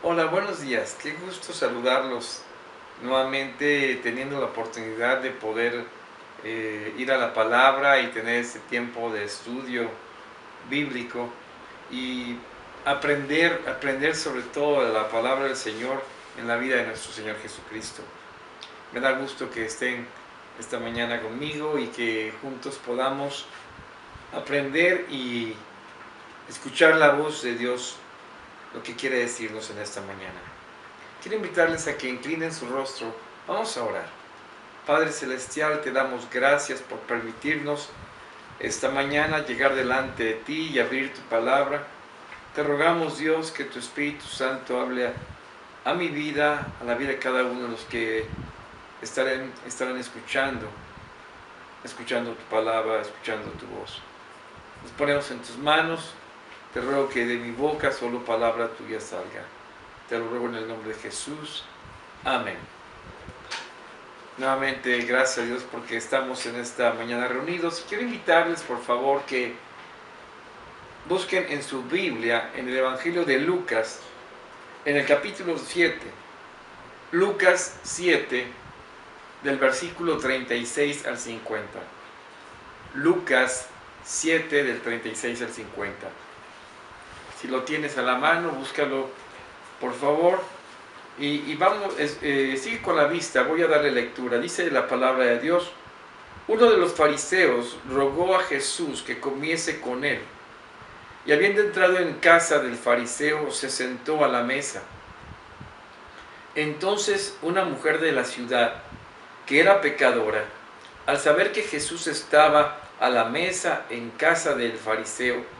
Hola, buenos días. Qué gusto saludarlos nuevamente, teniendo la oportunidad de poder ir a la palabra y tener este tiempo de estudio bíblico y aprender sobre todo de la palabra del Señor en la vida de nuestro Señor Jesucristo. Me da gusto que estén esta mañana conmigo y que juntos podamos aprender y escuchar la voz de Dios, lo que quiere decirnos en esta mañana. Quiero invitarles a que inclinen su rostro. Vamos a orar. Padre Celestial, te damos gracias por permitirnos esta mañana llegar delante de ti y abrir tu palabra. Te rogamos, Dios, que tu Espíritu Santo hable a mi vida, a la vida de cada uno de los que estarán escuchando tu palabra, escuchando tu voz. Nos ponemos en tus manos. Te ruego que de mi boca solo palabra tuya salga. Te lo ruego en el nombre de Jesús. Amén. Nuevamente, gracias a Dios porque estamos en esta mañana reunidos. Quiero invitarles, por favor, que busquen en su Biblia, en el Evangelio de Lucas, en el capítulo 7. Lucas 7, del versículo 36 al 50. Lucas 7, del 36 al 50. Si lo tienes a la mano, búscalo, por favor. Y vamos, sigue con la vista, voy a darle lectura. Dice la palabra de Dios: uno de los fariseos rogó a Jesús que comiese con él, y habiendo entrado en casa del fariseo, se sentó a la mesa. Entonces una mujer de la ciudad, que era pecadora, al saber que Jesús estaba a la mesa en casa del fariseo,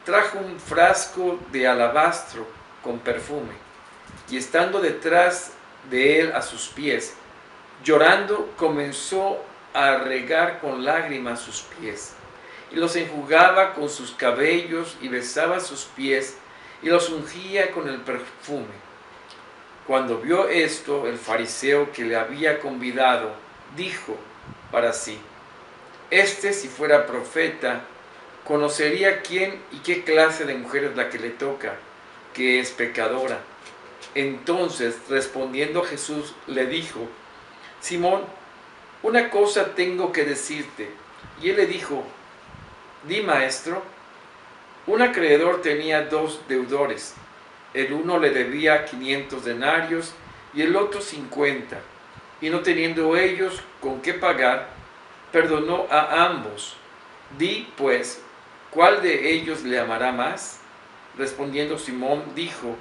trajo un frasco de alabastro con perfume, y estando detrás de él a sus pies, llorando, comenzó a regar con lágrimas sus pies, y los enjugaba con sus cabellos, y besaba sus pies, y los ungía con el perfume. Cuando vio esto, el fariseo que le había convidado, dijo para sí: si fuera profeta, conocería quién y qué clase de mujer es la que le toca, que es pecadora. Entonces, respondiendo Jesús, le dijo: Simón, una cosa tengo que decirte. Y él le dijo: Di, maestro. Un acreedor tenía dos deudores. El uno le debía 500 denarios y el otro 50. Y no teniendo ellos con qué pagar, perdonó a ambos. Di, pues, ¿cuál de ellos le amará más? Respondiendo Simón, dijo: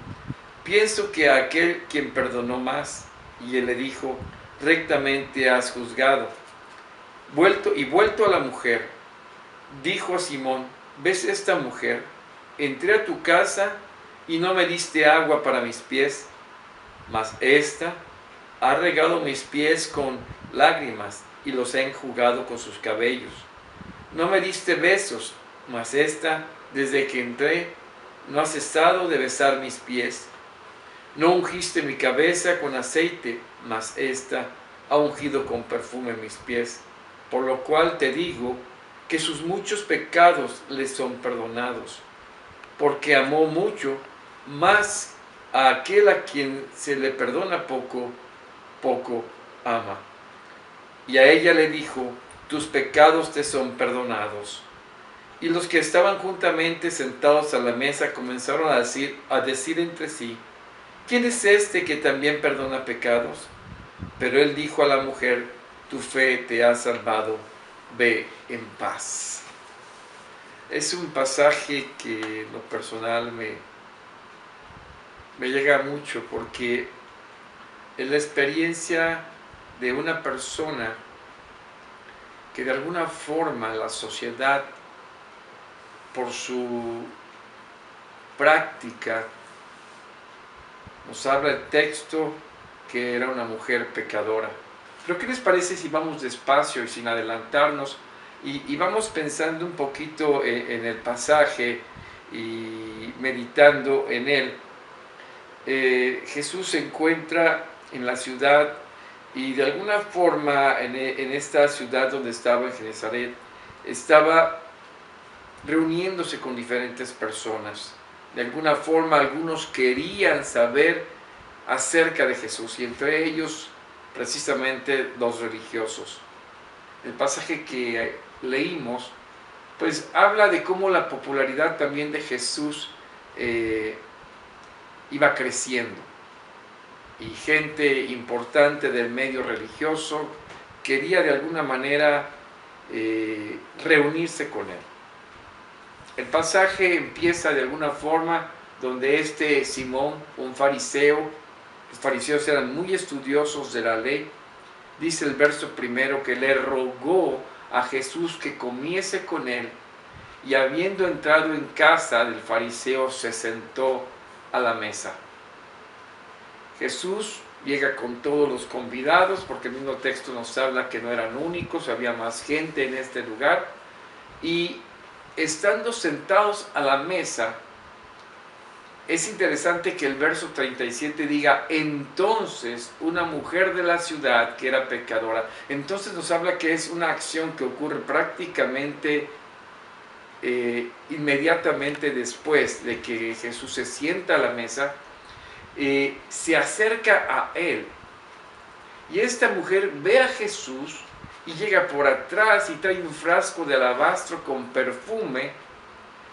Pienso que a aquel quien perdonó más. Y él le dijo: Rectamente has juzgado. Vuelto a la mujer, dijo a Simón: ¿Ves esta mujer? Entré a tu casa y no me diste agua para mis pies, mas ésta ha regado mis pies con lágrimas y los ha enjugado con sus cabellos. No me diste besos, mas ésta, desde que entré, no ha cesado de besar mis pies. No ungiste mi cabeza con aceite, mas ésta ha ungido con perfume mis pies. Por lo cual te digo que sus muchos pecados le son perdonados, porque amó mucho, más a aquel a quien se le perdona poco, poco ama. Y a ella le dijo: tus pecados te son perdonados. Y los que estaban juntamente sentados a la mesa comenzaron a decir entre sí: ¿quién es este que también perdona pecados? Pero él dijo a la mujer: tu fe te ha salvado, ve en paz. Es un pasaje que en lo personal me llega mucho, porque es la experiencia de una persona que de alguna forma la sociedad, por su práctica, nos habla el texto que era una mujer pecadora. Pero ¿qué les parece si vamos despacio y sin adelantarnos y vamos pensando un poquito en el pasaje y meditando en él? Jesús se encuentra en la ciudad, y de alguna forma en esta ciudad donde estaba, en Genesaret, estaba reuniéndose con diferentes personas. De alguna forma algunos querían saber acerca de Jesús, y entre ellos precisamente los religiosos. El pasaje que leímos pues habla de cómo la popularidad también de Jesús iba creciendo, y gente importante del medio religioso quería de alguna manera reunirse con él. El pasaje empieza de alguna forma donde Simón, un fariseo, los fariseos eran muy estudiosos de la ley, dice el verso primero que le rogó a Jesús que comiese con él, y habiendo entrado en casa del fariseo se sentó a la mesa. Jesús llega con todos los convidados, porque el mismo texto nos habla que no eran únicos, había más gente en este lugar, y estando sentados a la mesa, es interesante que el verso 37 diga, entonces una mujer de la ciudad que era pecadora. Entonces nos habla que es una acción que ocurre prácticamente inmediatamente después de que Jesús se sienta a la mesa, se acerca a él. Y esta mujer ve a Jesús y llega por atrás y trae un frasco de alabastro con perfume.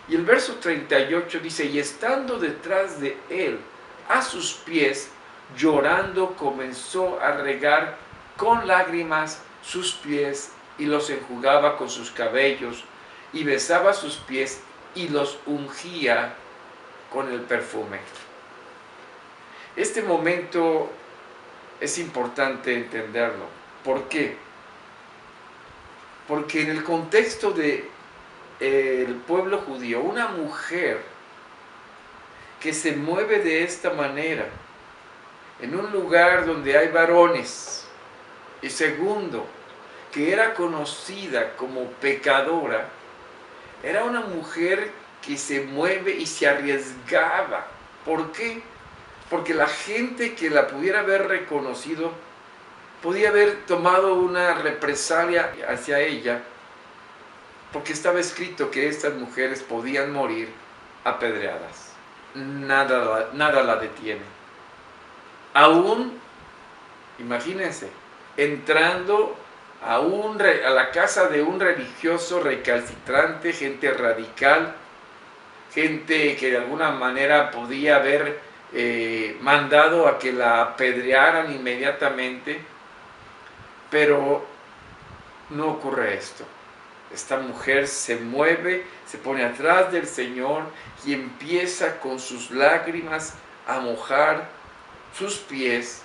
Y el verso 38 dice, y estando detrás de él, a sus pies, llorando, comenzó a regar con lágrimas sus pies y los enjugaba con sus cabellos, y besaba sus pies y los ungía con el perfume. Este momento es importante entenderlo. ¿Por qué? Porque en el contexto del pueblo judío, una mujer que se mueve de esta manera, en un lugar donde hay varones, y segundo, que era conocida como pecadora, era una mujer que se mueve y se arriesgaba. ¿Por qué? Porque la gente que la pudiera haber reconocido podía haber tomado una represalia hacia ella, porque estaba escrito que estas mujeres podían morir apedreadas. Nada la detiene. Aún, imagínense, entrando a la casa de un religioso recalcitrante, gente radical, gente que de alguna manera podía haber mandado a que la apedrearan inmediatamente, pero no ocurre esto. Esta mujer se mueve, se pone atrás del Señor y empieza con sus lágrimas a mojar sus pies,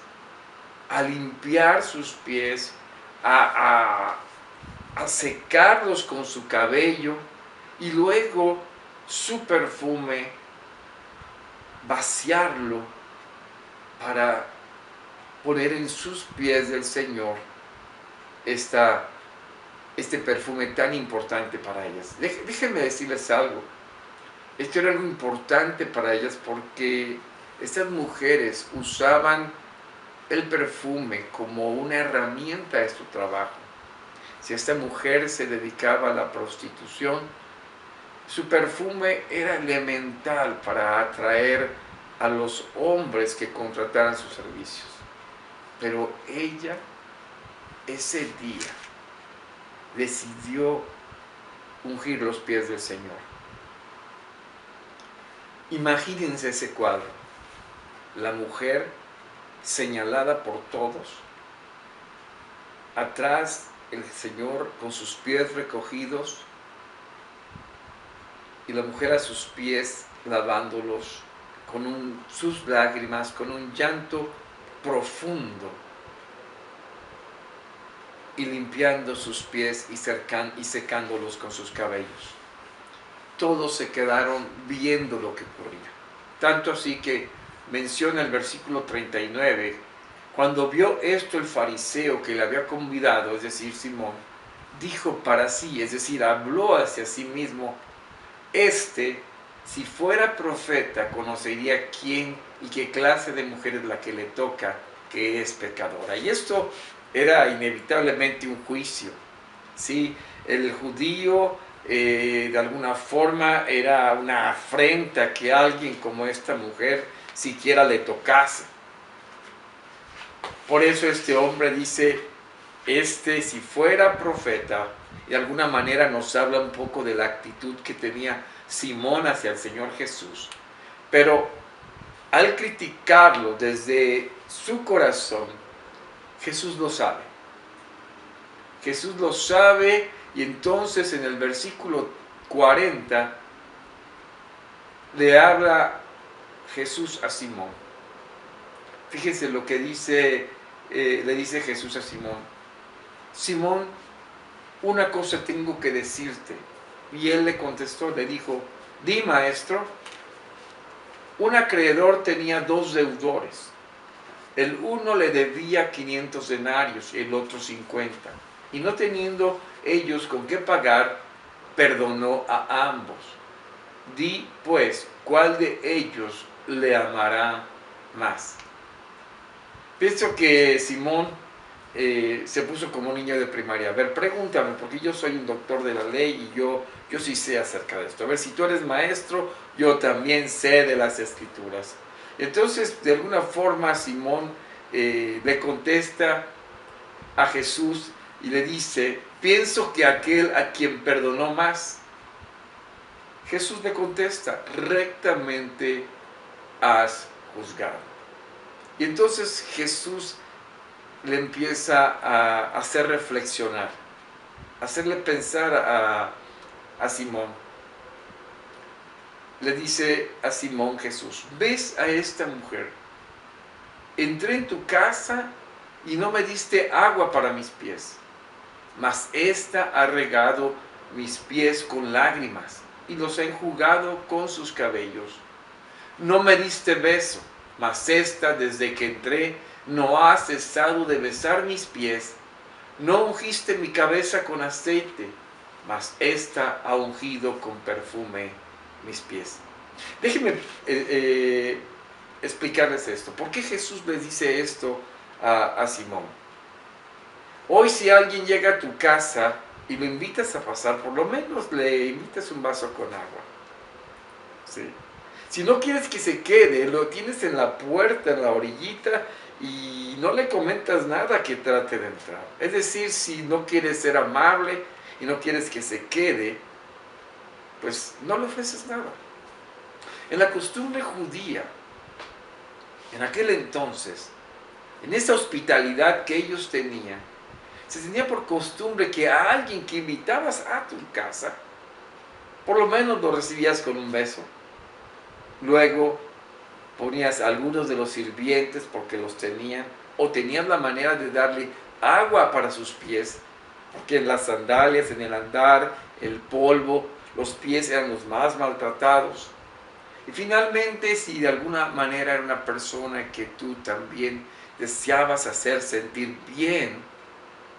a limpiar sus pies, a secarlos con su cabello, y luego su perfume vaciarlo para poner en sus pies del Señor este perfume tan importante para ellas. Déjenme decirles algo. Esto era algo importante para ellas porque estas mujeres usaban el perfume como una herramienta de su trabajo. Si esta mujer se dedicaba a la prostitución, su perfume era elemental para atraer a los hombres que contrataran sus servicios. Pero ella, ese día, decidió ungir los pies del Señor. Imagínense ese cuadro. La mujer señalada por todos, atrás el Señor con sus pies recogidos, y la mujer a sus pies lavándolos con sus lágrimas, con un llanto profundo, y limpiando sus pies y secándolos con sus cabellos. Todos se quedaron viendo lo que ocurría. Tanto así que menciona el versículo 39, cuando vio esto el fariseo que le había convidado, es decir, Simón, dijo para sí, es decir, habló hacia sí mismo, si fuera profeta, conocería quién y qué clase de mujer es la que le toca, que es pecadora. Y esto era inevitablemente un juicio. ¿Sí? El judío de alguna forma era una afrenta que alguien como esta mujer siquiera le tocase. Por eso este hombre dice, si fuera profeta, de alguna manera nos habla un poco de la actitud que tenía Simón hacia el Señor Jesús. Pero al criticarlo desde su corazón, Jesús lo sabe. Jesús lo sabe y entonces en el versículo 40 le habla Jesús a Simón. Fíjense lo que le dice Jesús a Simón. Simón, una cosa tengo que decirte. Y él le contestó, le dijo, di maestro. Un acreedor tenía 2 deudores. El uno le debía 500 denarios, el otro 50. Y no teniendo ellos con qué pagar, perdonó a ambos. Di, pues, ¿cuál de ellos le amará más? Pienso que Simón se puso como un niño de primaria. A ver, pregúntame, porque yo soy un doctor de la ley y yo sí sé acerca de esto. A ver, si tú eres maestro, yo también sé de las escrituras. Entonces, de alguna forma, Simón le contesta a Jesús y le dice, pienso que aquel a quien perdonó más. Jesús le contesta, rectamente has juzgado. Y entonces Jesús le empieza a hacer reflexionar, a hacerle pensar a Simón. Le dice a Simón Jesús, ¿ves a esta mujer? Entré en tu casa y no me diste agua para mis pies, mas ésta ha regado mis pies con lágrimas y los ha enjugado con sus cabellos. No me diste beso, mas ésta desde que entré no ha cesado de besar mis pies. No ungiste mi cabeza con aceite, mas ésta ha ungido con perfume mis pies. Déjenme explicarles esto. ¿Por qué Jesús le dice esto a Simón? Hoy si alguien llega a tu casa y lo invitas a pasar, por lo menos le invitas un vaso con agua. ¿Sí? Si no quieres que se quede, lo tienes en la puerta, en la orillita, y no le comentas nada que trate de entrar. Es decir, si no quieres ser amable y no quieres que se quede, pues no le ofreces nada. En la costumbre judía, en aquel entonces, en esa hospitalidad que ellos tenían, se tenía por costumbre que a alguien que invitabas a tu casa, por lo menos lo recibías con un beso. Luego ponías a algunos de los sirvientes porque los tenían, o tenían la manera de darle agua para sus pies, porque en las sandalias, en el andar, el polvo, los pies eran los más maltratados. Y finalmente, si de alguna manera era una persona que tú también deseabas hacer sentir bien,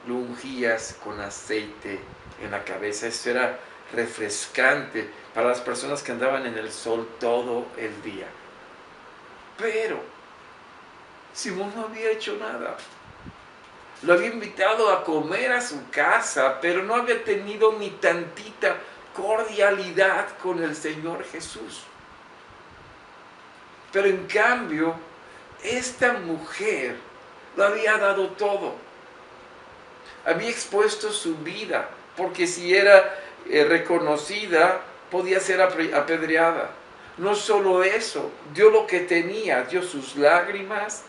lo ungías con aceite en la cabeza. Eso era refrescante para las personas que andaban en el sol todo el día. Pero Simón no había hecho nada. Lo había invitado a comer a su casa, pero no había tenido ni tantita cordialidad con el Señor Jesús. Pero en cambio, esta mujer lo había dado todo. Había expuesto su vida, porque si era reconocida, podía ser apedreada. No solo eso, dio lo que tenía, dio sus lágrimas,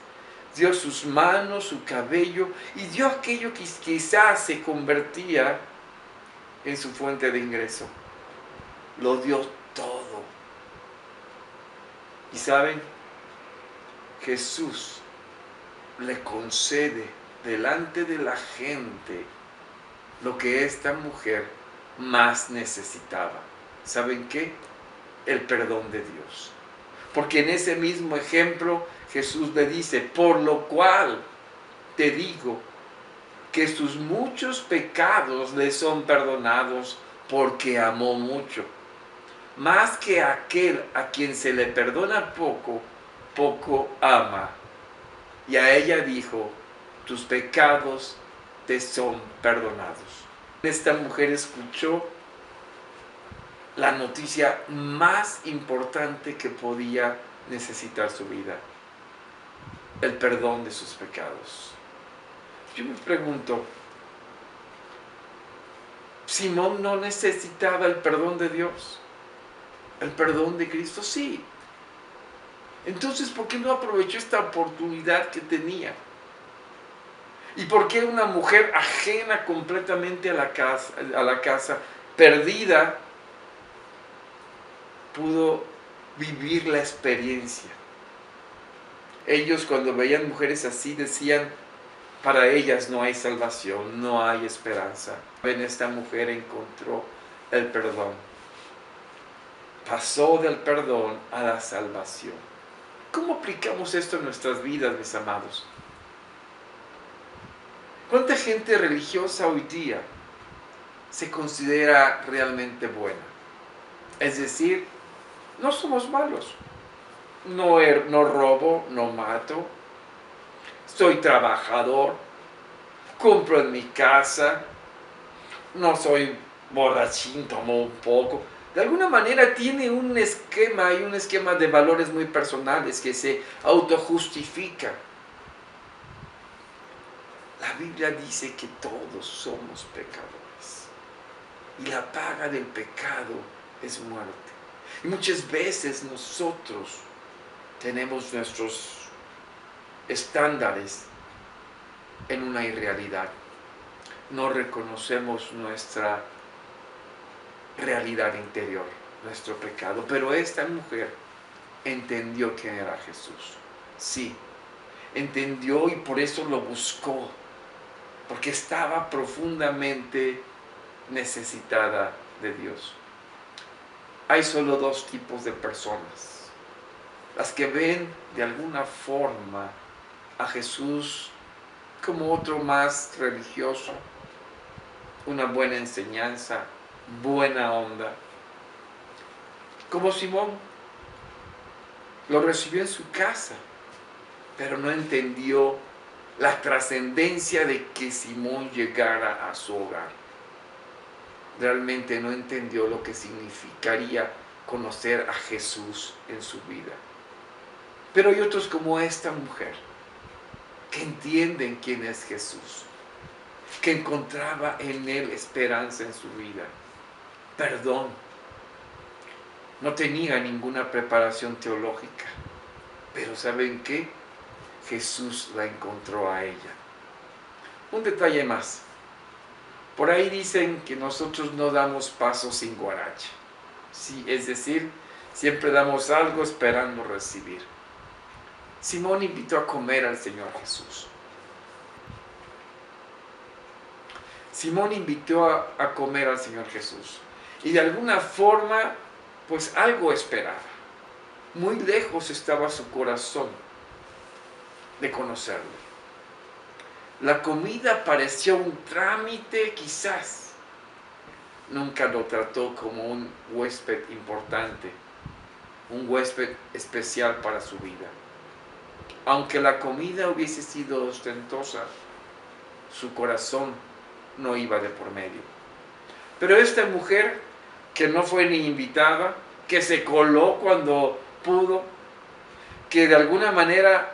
dio sus manos, su cabello, y dio aquello que quizás se convertía en su fuente de ingreso. Lo dio todo. Y saben, Jesús le concede delante de la gente lo que esta mujer más necesitaba. ¿Saben qué? El perdón de Dios. Porque en ese mismo ejemplo Jesús le dice, por lo cual te digo que sus muchos pecados le son perdonados porque amó mucho. Más que aquel a quien se le perdona poco, poco ama. Y a ella dijo, tus pecados te son perdonados. Esta mujer escuchó la noticia más importante que podía necesitar su vida: el perdón de sus pecados. Yo me pregunto, ¿Simón no necesitaba el perdón de Dios? ¿El perdón de Cristo? Sí. Entonces, ¿por qué no aprovechó esta oportunidad que tenía? ¿Y por qué una mujer ajena completamente a la casa, perdida, pudo vivir la experiencia? Ellos, cuando veían mujeres así, decían: para ellas no hay salvación, no hay esperanza. En esta mujer encontró el perdón. Pasó del perdón a la salvación. ¿Cómo aplicamos esto en nuestras vidas, mis amados? ¿Cuánta gente religiosa hoy día se considera realmente buena? Es decir, no somos malos. No robo, no mato. Soy trabajador. Compro en mi casa. No soy borrachín, tomo un poco. De alguna manera tiene un esquema de valores muy personales que se autojustifica. La Biblia dice que todos somos pecadores y la paga del pecado es muerte. Y muchas veces nosotros tenemos nuestros estándares en una irrealidad. No reconocemos nuestra realidad interior, nuestro pecado. Pero esta mujer entendió quién era Jesús. Sí, entendió, y por eso lo buscó, porque estaba profundamente necesitada de Dios. Hay solo dos tipos de personas: las que ven de alguna forma a Jesús como otro más religioso, una buena enseñanza, buena onda. Como Simón, lo recibió en su casa, pero no entendió la trascendencia de que Simón llegara a su hogar. Realmente no entendió lo que significaría conocer a Jesús en su vida. Pero hay otros como esta mujer, que entienden quién es Jesús, que encontraba en Él esperanza en su vida, perdón. No tenía ninguna preparación teológica, pero ¿saben qué? Jesús la encontró a ella. Un detalle más. Por ahí dicen que nosotros no damos pasos sin guaracha. Sí, es decir, siempre damos algo esperando recibir. Simón invitó a comer al Señor Jesús. Simón invitó a comer al Señor Jesús. Y de alguna forma, pues algo esperaba. Muy lejos estaba su corazón de conocerlo. La comida pareció un trámite, quizás. Nunca lo trató como un huésped importante, un huésped especial para su vida. Aunque la comida hubiese sido ostentosa, su corazón no iba de por medio. Pero esta mujer, que no fue ni invitada, que se coló cuando pudo, que de alguna manera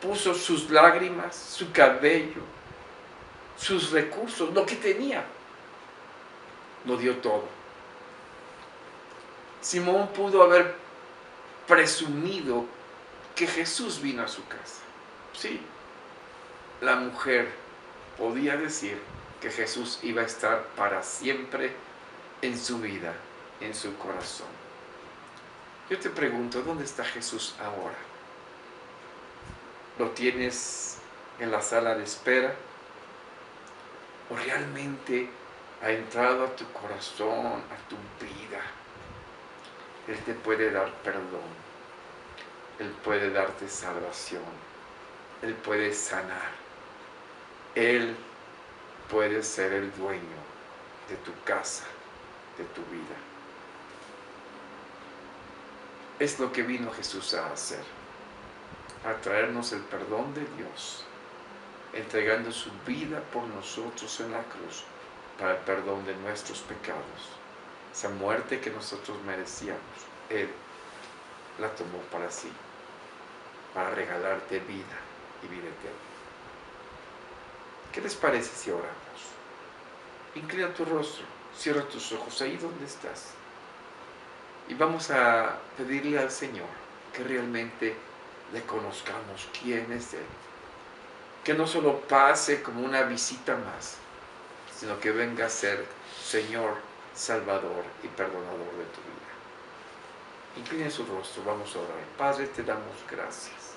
puso sus lágrimas, su cabello, sus recursos, lo que tenía, lo dio todo. Simón pudo haber presumido que Jesús vino a su casa. Sí, la mujer podía decir que Jesús iba a estar para siempre en su vida, en su corazón. Yo te pregunto, ¿dónde está Jesús ahora? ¿Lo tienes en la sala de espera? ¿O realmente ha entrado a tu corazón, a tu vida? Él te puede dar perdón. Él puede darte salvación. Él puede sanar. Él puede ser el dueño de tu casa, de tu vida. Es lo que vino Jesús a hacer, a traernos el perdón de Dios, entregando su vida por nosotros en la cruz para el perdón de nuestros pecados. esa muerte que nosotros merecíamos, Él la tomó para sí, para regalarte vida y vida eterna. ¿Qué les parece si oramos? Inclina tu rostro, cierra tus ojos ahí donde estás. Y vamos a pedirle al Señor que realmente le conozcamos quién es Él. Que no solo pase como una visita más, sino que venga a ser Señor, Salvador y Perdonador de tu vida. Incline su rostro, vamos a orar. Padre, te damos gracias.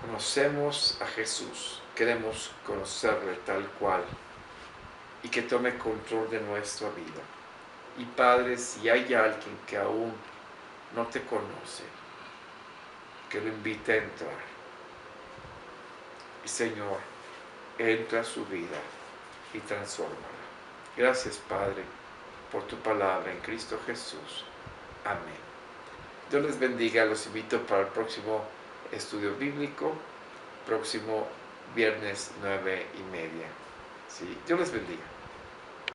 Conocemos a Jesús, queremos conocerle tal cual y que tome control de nuestra vida. Y Padre, si hay alguien que aún no te conoce, que lo invite a entrar. Y Señor, entra a su vida y transfórmala. Gracias, Padre, por tu palabra en Cristo Jesús. Amén. Dios les bendiga. Los invito para el próximo estudio bíblico, próximo viernes 9:30. ¿Sí? Dios les bendiga.